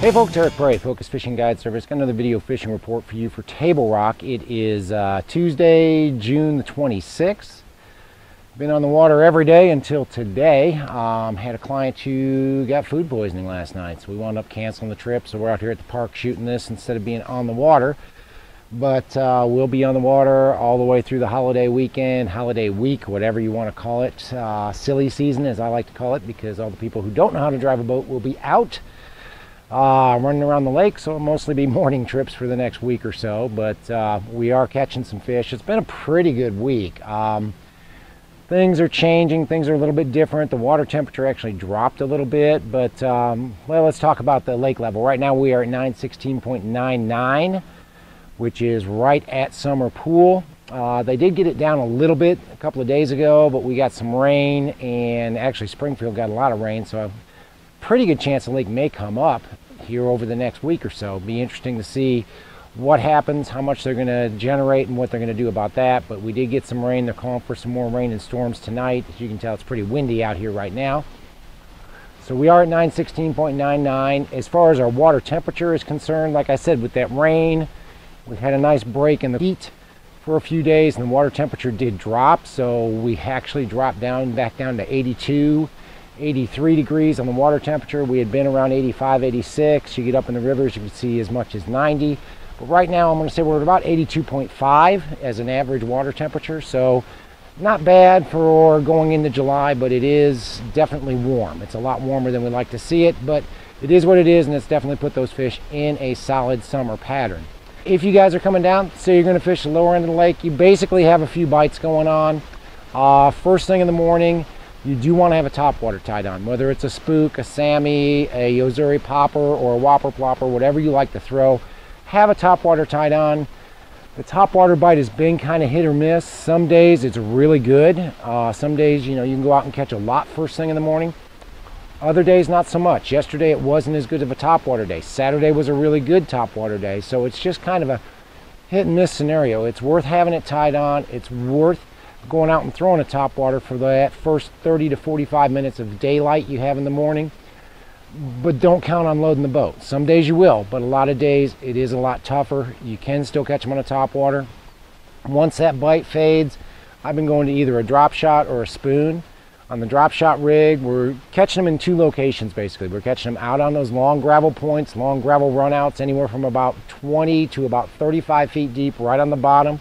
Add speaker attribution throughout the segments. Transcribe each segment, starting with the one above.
Speaker 1: Hey folks, Eric Bray, Focus Fishing Guide Service. Got another video fishing report for you for Table Rock. It is Tuesday, June the 26th. Been on the water every day until today. Had a client who got food poisoning last night, so we wound up canceling the trip. So we're out here at the park shooting this instead of being on the water. But we'll be on the water all the way through the holiday weekend, holiday week, whatever you want to call it. Silly season, as I like to call it, because all the people who don't know how to drive a boat will be out running around the lake, so it'll mostly be morning trips for the next week or so. But we are catching some fish. It's been a pretty good week. Things are changing. Things are a little bit different. The water temperature actually dropped a little bit, but well, let's talk about the lake level. Right now we are at 916.99, which is right at summer pool. They did get it down a little bit a couple of days ago, but we got some rain, and actually Springfield got a lot of rain, so pretty good chance the lake may come up here over the next week or so. Be interesting to see what happens, how much they're going to generate, and what they're going to do about that. But we did get some rain. They're calling for some more rain and storms tonight. As you can tell, it's pretty windy out here right now. So we are at 916.99. As far as our water temperature is concerned, like I said, with that rain, we had a nice break in the heat for a few days, and the water temperature did drop. So we actually dropped back down to 82, 83 degrees on the water temperature. We had been around 85, 86. You get up in the rivers, you can see as much as 90. But right now, I'm going to say we're at about 82.5 as an average water temperature. So not bad for going into July, but it is definitely warm. It's a lot warmer than we'd like to see it, but it is what it is, and it's definitely put those fish in a solid summer pattern. If you guys are coming down, say you're going to fish the lower end of the lake, you basically have a few bites going on. First thing in the morning, you do want to have a topwater tied on, whether it's a spook, a Sammy, a Yozuri popper, or a whopper plopper, whatever you like to throw. Have a topwater tied on. The topwater bite has been kind of hit or miss. Some days it's really good. Some days, you can go out and catch a lot first thing in the morning. Other days, not so much. Yesterday it wasn't as good of a topwater day. Saturday was a really good topwater day. So it's just kind of a hit and miss scenario. It's worth having it tied on. It's worth going out and throwing a topwater for that first 30 to 45 minutes of daylight you have in the morning. But don't count on loading the boat. Some days you will, but a lot of days it is a lot tougher. You can still catch them on a topwater. Once that bite fades, I've been going to either a drop shot or a spoon. On the drop shot rig, we're catching them in two locations basically. We're catching them out on those long gravel points, long gravel runouts, anywhere from about 20 to about 35 feet deep, right on the bottom.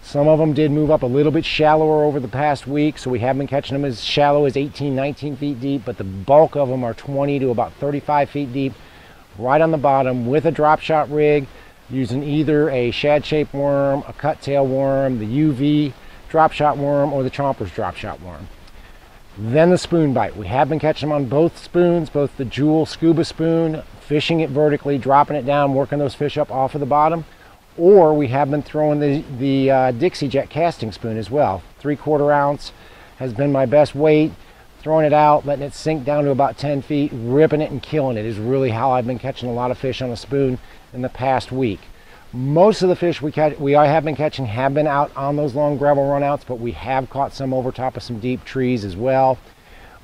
Speaker 1: Some of them did move up a little bit shallower over the past week, so we have been catching them as shallow as 18, 19 feet deep, but the bulk of them are 20 to about 35 feet deep, right on the bottom with a drop shot rig, using either a shad-shaped worm, a cut-tail worm, the UV drop shot worm, or the Chomper's drop shot worm. Then the spoon bite. We have been catching them on both spoons, both the Jewel scuba spoon, fishing it vertically, dropping it down, working those fish up off of the bottom. Or we have been throwing the Dixie Jet casting spoon as well. 3/4 ounce has been my best weight. Throwing it out, letting it sink down to about 10 feet, ripping it and killing it is really how I've been catching a lot of fish on a spoon in the past week. Most of the fish we have been catching have been out on those long gravel runouts, but we have caught some over top of some deep trees as well.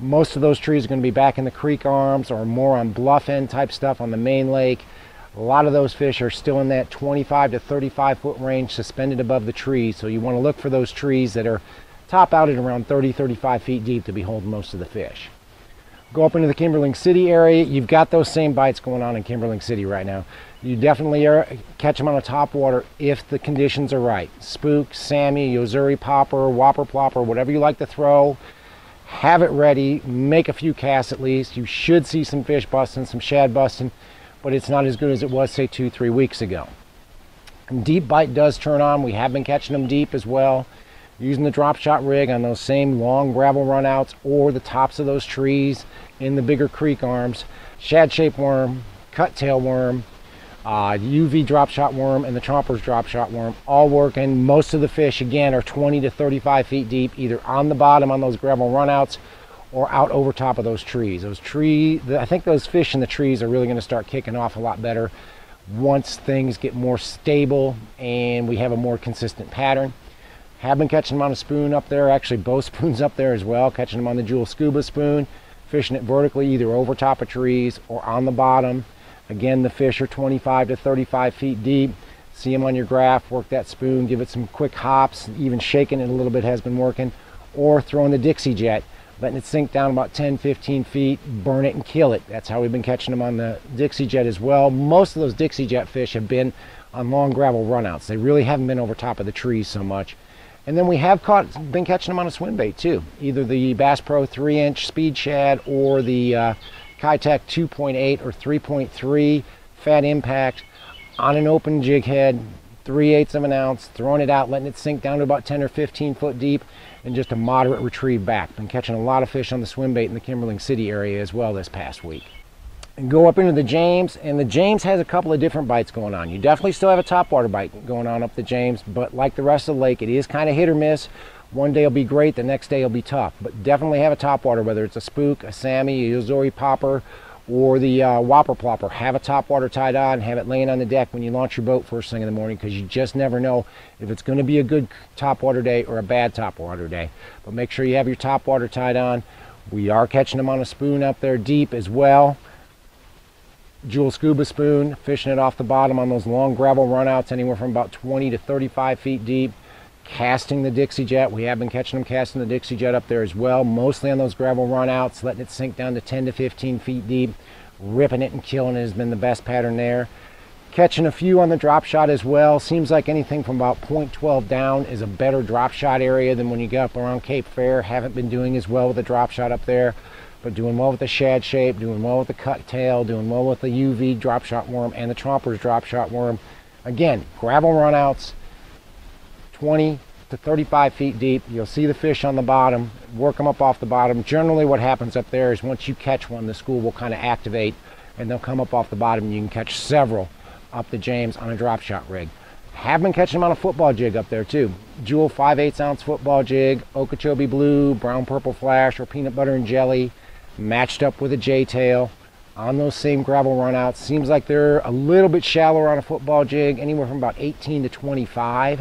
Speaker 1: Most of those trees are going to be back in the creek arms or more on bluff end type stuff on the main lake. A lot of those fish are still in that 25 to 35 foot range suspended above the trees, so you want to look for those trees that are top out at around 30, 35 feet deep to be holding most of the fish. Go up into the Kimberling City area, you've got those same bites going on in Kimberling City right now. You definitely catch them on a topwater if the conditions are right. Spook, Sammy, Yozuri popper, whopper plopper, whatever you like to throw, have it ready, make a few casts at least. You should see some fish busting, some shad busting, but it's not as good as it was, say, 2-3 weeks ago. And deep bite does turn on. We have been catching them deep as well, using the drop shot rig on those same long gravel runouts or the tops of those trees in the bigger creek arms. Shad-shaped worm, cut-tail worm, UV drop shot worm, and the Chomper's drop shot worm all working. Most of the fish, again, are 20 to 35 feet deep, either on the bottom on those gravel runouts or out over top of those trees. I think those fish in the trees are really going to start kicking off a lot better once things get more stable and we have a more consistent pattern. Have been catching them on a spoon up there, actually both spoons up there as well, catching them on the Jewel scuba spoon, fishing it vertically either over top of trees or on the bottom. Again, the fish are 25 to 35 feet deep. See them on your graph, work that spoon, give it some quick hops, even shaking it a little bit has been working, or throwing the Dixie Jet, letting it sink down about 10-15 feet, burn it and kill it. That's how we've been catching them on the Dixie Jet as well. Most of those Dixie Jet fish have been on long gravel runouts. They really haven't been over top of the trees so much. And then we have been catching them on a swim bait too, either the Bass Pro 3-inch speed shad or the Kitech 2.8 or 3.3 fat impact on an open jig head, 3/8 of an ounce, throwing it out, letting it sink down to about 10 or 15 foot deep, and just a moderate retrieve back. Been catching a lot of fish on the swim bait in the Kimberling City area as well this past week. And go up into the James, and the James has a couple of different bites going on. You definitely still have a topwater bite going on up the James, but like the rest of the lake, it is kind of hit or miss. One day will be great, the next day will be tough, but definitely have a topwater, whether it's a spook, a Sammy, a Yozori popper, or the whopper plopper. Have a topwater tied on, have it laying on the deck when you launch your boat first thing in the morning, because you just never know if it's going to be a good topwater day or a bad topwater day. But make sure you have your topwater tied on. We are catching them on a spoon up there deep as well. Jewel scuba spoon, fishing it off the bottom on those long gravel runouts, anywhere from about 20 to 35 feet deep. Casting the Dixie Jet. We have been catching them casting the Dixie Jet up there as well, mostly on those gravel runouts, letting it sink down to 10 to 15 feet deep. Ripping it and killing it has been the best pattern there. Catching a few on the drop shot as well. Seems like anything from about 0.12 down is a better drop shot area than when you get up around Cape Fair. Haven't been doing as well with the drop shot up there, but doing well with the shad shape, doing well with the cut tail, doing well with the UV drop shot worm and the Tromper's drop shot worm. Again, gravel runouts, 20 to 35 feet deep. You'll see the fish on the bottom, work them up off the bottom. Generally what happens up there is once you catch one, the school will kind of activate and they'll come up off the bottom, and you can catch several up the James on a drop shot rig. Have been catching them on a football jig up there too. Jewel 5/8 ounce football jig, Okeechobee blue, brown purple flash, or peanut butter and jelly, matched up with a J-tail on those same gravel runouts. Seems like they're a little bit shallower on a football jig, anywhere from about 18 to 25.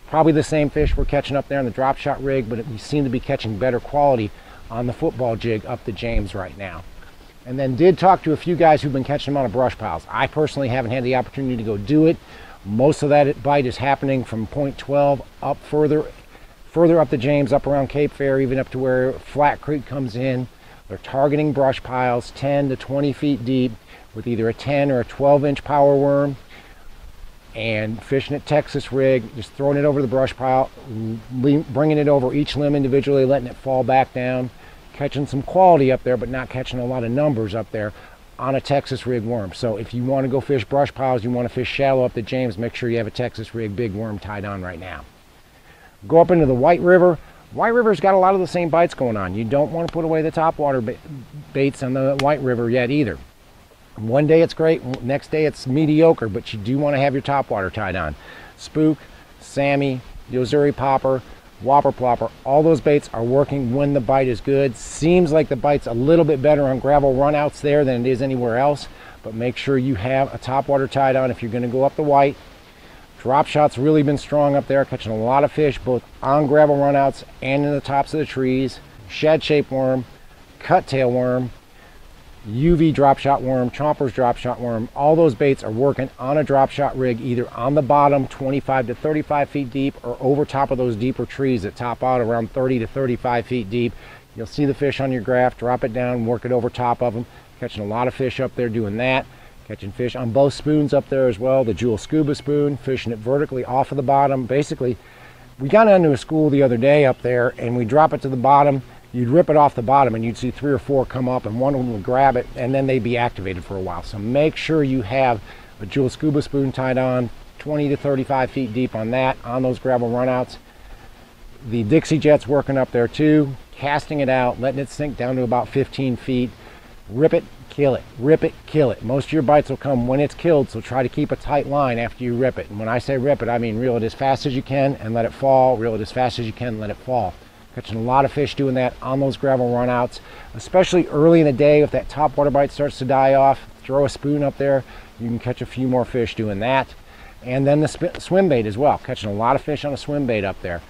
Speaker 1: Probably the same fish we're catching up there on the drop shot rig, but we seem to be catching better quality on the football jig up the James right now. And then did talk to a few guys who've been catching them on a brush piles. I personally haven't had the opportunity to go do it. Most of that bite is happening from 0.12 up further up the James, up around Cape Fair, even up to where Flat Creek comes in. They're targeting brush piles 10 to 20 feet deep with either a 10 or a 12-inch power worm, and fishing at Texas rig, just throwing it over the brush pile, bringing it over each limb individually, letting it fall back down, catching some quality up there, but not catching a lot of numbers up there on a Texas rig worm. So if you want to go fish brush piles, you want to fish shallow up the James, make sure you have a Texas rig big worm tied on right now. Go up into the White River. White River's got a lot of the same bites going on. You don't want to put away the topwater baits on the White River yet either. One day it's great, next day it's mediocre, but you do want to have your topwater tied on. Spook, Sammy, Yozuri popper, whopper plopper, all those baits are working when the bite is good. Seems like the bite's a little bit better on gravel runouts there than it is anywhere else, but make sure you have a topwater tied on if you're going to go up the White. Drop shot's really been strong up there, catching a lot of fish both on gravel runouts and in the tops of the trees. Shad shaped worm, cut tail worm, UV drop shot worm, Tromper's drop shot worm, all those baits are working on a drop shot rig, either on the bottom 25 to 35 feet deep or over top of those deeper trees that top out around 30 to 35 feet deep. You'll see the fish on your graph, drop it down, work it over top of them. Catching a lot of fish up there doing that. Catching fish on both spoons up there as well. The Jewel scuba spoon, fishing it vertically off of the bottom. Basically, we got into a school the other day up there and we drop it to the bottom. You'd rip it off the bottom and you'd see 3 or 4 come up, and one of them would grab it and then they'd be activated for a while. So make sure you have a Jewel scuba spoon tied on, 20 to 35 feet deep on that, on those gravel runouts. The Dixie Jet's working up there too, casting it out, letting it sink down to about 15 feet. Rip it, kill it, rip it, kill it. Most of your bites will come when it's killed, so try to keep a tight line after you rip it. And when I say rip it, I mean reel it as fast as you can and let it fall, reel it as fast as you can and let it fall. Catching a lot of fish doing that on those gravel runouts, especially early in the day. If that topwater bite starts to die off, throw a spoon up there, you can catch a few more fish doing that. And then the swim bait as well, catching a lot of fish on a swim bait up there.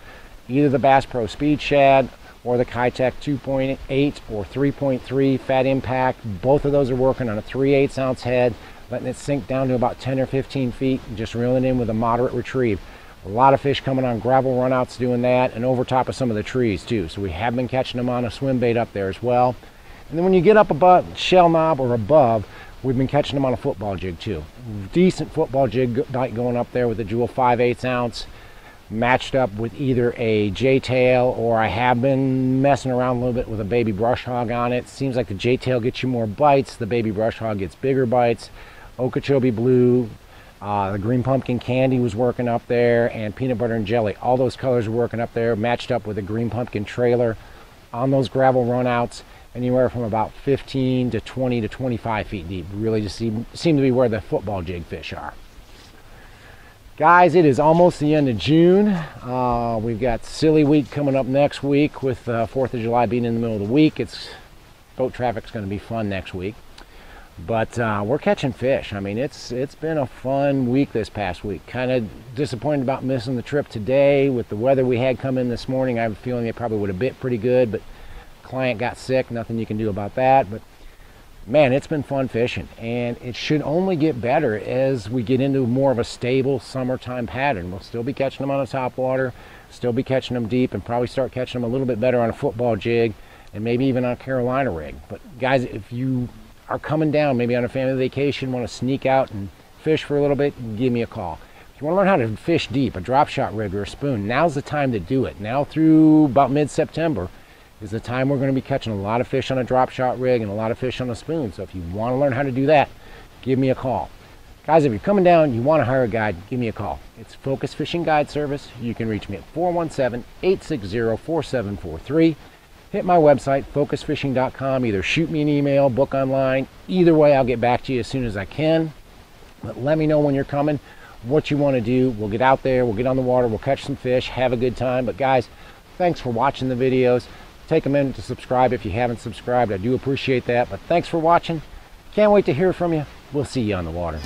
Speaker 1: Either the Bass Pro Speed Shad or the Kitech 2.8 or 3.3 Fat Impact. Both of those are working on a 3/8 ounce head, letting it sink down to about 10 or 15 feet and just reeling in with a moderate retrieve. A lot of fish coming on gravel runouts doing that, and over top of some of the trees too. So we have been catching them on a swim bait up there as well. And then when you get up above shell knob or above, we've been catching them on a football jig too. Decent football jig bite going up there with the Jewel 5/8 ounce, matched up with either a J-tail, or I have been messing around a little bit with a baby brush hog on it. Seems like the J-tail gets you more bites, the baby brush hog gets bigger bites. Okeechobee blue, the green pumpkin candy was working up there, and peanut butter and jelly. All those colors were working up there, matched up with a green pumpkin trailer on those gravel runouts, anywhere from about 15 to 20 to 25 feet deep. Really just seem to be where the football jig fish are. Guys, it is almost the end of June. We've got Silly Week coming up next week, with 4th of July being in the middle of the week. Boat traffic's going to be fun next week. But we're catching fish. I mean, it's been a fun week this past week. Kind of disappointed about missing the trip today with the weather we had come in this morning. I have a feeling it probably would have bit pretty good, but client got sick. Nothing you can do about that. But man, it's been fun fishing, and it should only get better as we get into more of a stable summertime pattern. We'll still be catching them on a topwater, still be catching them deep, and probably start catching them a little bit better on a football jig, and maybe even on a Carolina rig. But guys, if you are coming down maybe on a family vacation, want to sneak out and fish for a little bit, give me a call. If you want to learn how to fish deep, a drop shot rig or a spoon, now's the time to do it. Now through about mid-September is the time we're going to be catching a lot of fish on a drop shot rig and a lot of fish on a spoon. So if you want to learn how to do that, give me a call. Guys, if you're coming down, you want to hire a guide, give me a call. It's Focus Fishing Guide Service. You can reach me at 417-860-4743. Hit my website, focusfishing.com. Either shoot me an email, book online. Either way, I'll get back to you as soon as I can. But let me know when you're coming, what you want to do. We'll get out there, we'll get on the water, we'll catch some fish, have a good time. But guys, thanks for watching the videos. Take a minute to subscribe if you haven't subscribed. I do appreciate that. But thanks for watching. Can't wait to hear from you. We'll see you on the water.